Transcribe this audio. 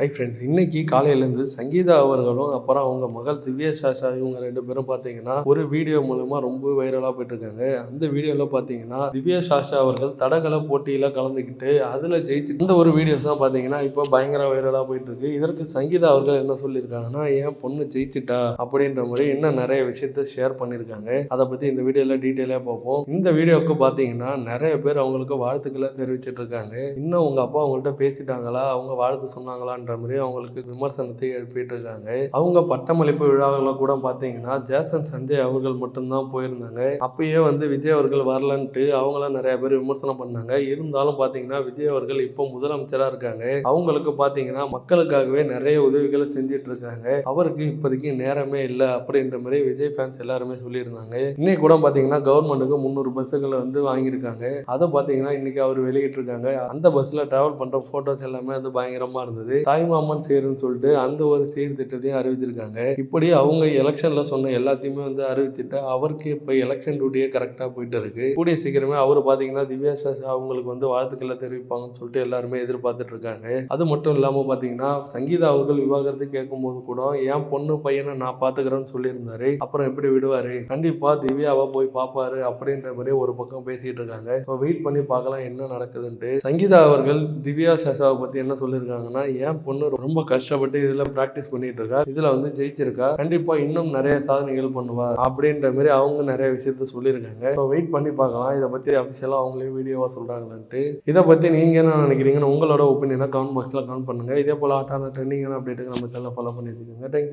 Hi friends, இன்னைக்கு காலையிலேருந்து சங்கீதா அவர்களும் அப்புறம் அவங்க மகள் திவ்யா சாஷா இவங்க 2 பேரும் பார்த்தீங்கன்னா ஒரு வீடியோ மூலமா ரொம்ப வைரலாக போயிட்டு இருக்காங்க. அந்த வீடியோவில் பார்த்தீங்கன்னா திவ்யா சாஷா அவர்கள் தடகள போட்டியில் கலந்துக்கிட்டு அதில் ஜெயிச்சு இந்த ஒரு வீடியோஸ் தான் பார்த்தீங்கன்னா இப்போ பயங்கர வைரலாக போயிட்டு இருக்கு. இதற்கு சங்கீதா அவர்கள் என்ன சொல்லியிருக்காங்கன்னா, என் பொண்ணு ஜெயிச்சிட்டா அப்படின்ற மாதிரி இன்னும் நிறைய விஷயத்த ஷேர் பண்ணியிருக்காங்க. அதை பற்றி இந்த வீடியோவில் டீட்டெயிலாக பார்ப்போம். இந்த வீடியோவுக்கு பார்த்தீங்கன்னா நிறைய பேர் அவங்களுக்கு வாழ்த்துக்களை தெரிவிச்சிட்டு இருக்காங்க. இன்னும் உங்க அப்பா அவங்கள்ட்ட பேசிட்டாங்களா, அவங்க வாழ்த்து சொன்னாங்களான்ற மாதிரி அவங்களுக்கு விமர்சனத்தை எழுப்பிட்டு இருக்காங்க. அவங்க பட்டமளிப்பு விழாவில் கூட பார்த்தீங்கன்னா ஜேசன் சஞ்சய் அவர்கள் மட்டும்தான் போயிருந்தாங்க. அப்பயே விஜய் அவர்கள் வரலன்ட்டு அவங்களாம் நிறைய பேர் விமர்சனம் பண்ணாங்க. இருந்தாலும் பார்த்தீங்கன்னா விஜய் அவர்கள் இப்போ முதலமைச்சராக இருக்காங்க. அவங்களுக்கு பார்த்தீங்கன்னா மக்களுக்காகவே நிறைய உதவிகளை செஞ்சுட்டு இருக்காங்க. அவருக்கு இப்போதைக்கு நேரமே இல்லை அப்படின்ற மாதிரி விஜய் ஃபேன்ஸ் எல்லாருமே சொல்லியிருந்தாங்க. இன்னைக்கு கூட பார்த்தீங்கன்னா கவர்மெண்ட்டுக்கு 300 பஸ்ஸுகளை வாங்கியிருக்காங்க. அதை பார்த்தீங்கன்னா இன்னைக்கு அவர் வெளியிட்டிருக்காங்க. அந்த பஸ்ஸில் டிராவல் பண்ணுற ஃபோட்டோஸ் எல்லாமே பயங்கரமாக இருந்தது. தாய்மாமன் சேருன்னு சொல்லிட்டு அந்த ஒரு சீர்திட்டத்தையும் அறிவிச்சிருக்காங்க. இப்படி அவங்க எலெக்ஷன்ல சொன்ன எல்லாத்தையுமே அறிவிச்சுட்டு அவருக்கு இப்போ எலெக்ஷன் டியூட்டியே கரெக்டாக போயிட்டு இருக்கு. கூடிய சீக்கிரமே அவர் பார்த்தீங்கன்னா திவ்யா சாஷா அவங்களுக்கு வாழ்த்துக்களை தெரிவிப்பாங்கன்னு சொல்லிட்டு எல்லாருமே எதிர்பார்த்துட்டு இருக்காங்க. அது மட்டும் இல்லாமல் பார்த்தீங்கன்னா சங்கீதா அவர்கள் விவாகரத்து கேட்கும்போது கூட என் பொண்ணு பையனை நான் பார்த்துக்கிறேன்னு சொல்லியிருந்தாரு. அப்புறம் எப்படி விடுவாரு, கண்டிப்பா திவ்யாவை போய் பார்ப்பாரு அப்படின்ற மாதிரி ஒரு பக்கம் பேசிட்டு இருக்காங்க. வெயிட் பண்ணி பார்க்கலாம் என்ன நடக்குதுன்ட்டு. சங்கீதா அவர்கள் திவ்யா சாஷாவை பத்தி என்ன சொல்லியிருக்காங்கன்னா, என் பொண்ணு ரொம்ப கஷ்டப்பட்டு இதுல பிராக்டிஸ் பண்ணிட்டு இருக்கா, இதுல ஜெயிச்சிருக்கா, கண்டிப்பா இன்னும் நிறைய சாதனைகள் பண்ணுவா அப்படின்ற மாதிரி அவங்க நிறைய விஷயத்த சொல்லியிருக்காங்க. வெயிட் பண்ணி பார்க்கலாம் இதை பத்தி அபிஷியலா அவங்களே வீடியோவா சொல்றாங்களான்ட்டு. இதை பத்தி நீங்க என்ன நினைக்கிறீங்கன்னு உங்களோட ஒப்பீனியனை கமெண்ட் பாக்ஸ்ல கமெண்ட் பண்ணுங்க. இதே போல ஆட்டான ட்ரெண்டிங்கான அப்டேட்டுக்கு நம்ம சேனலை ஃபாலோ பண்ணி வச்சுக்கோங்க. தேங்க்யூ.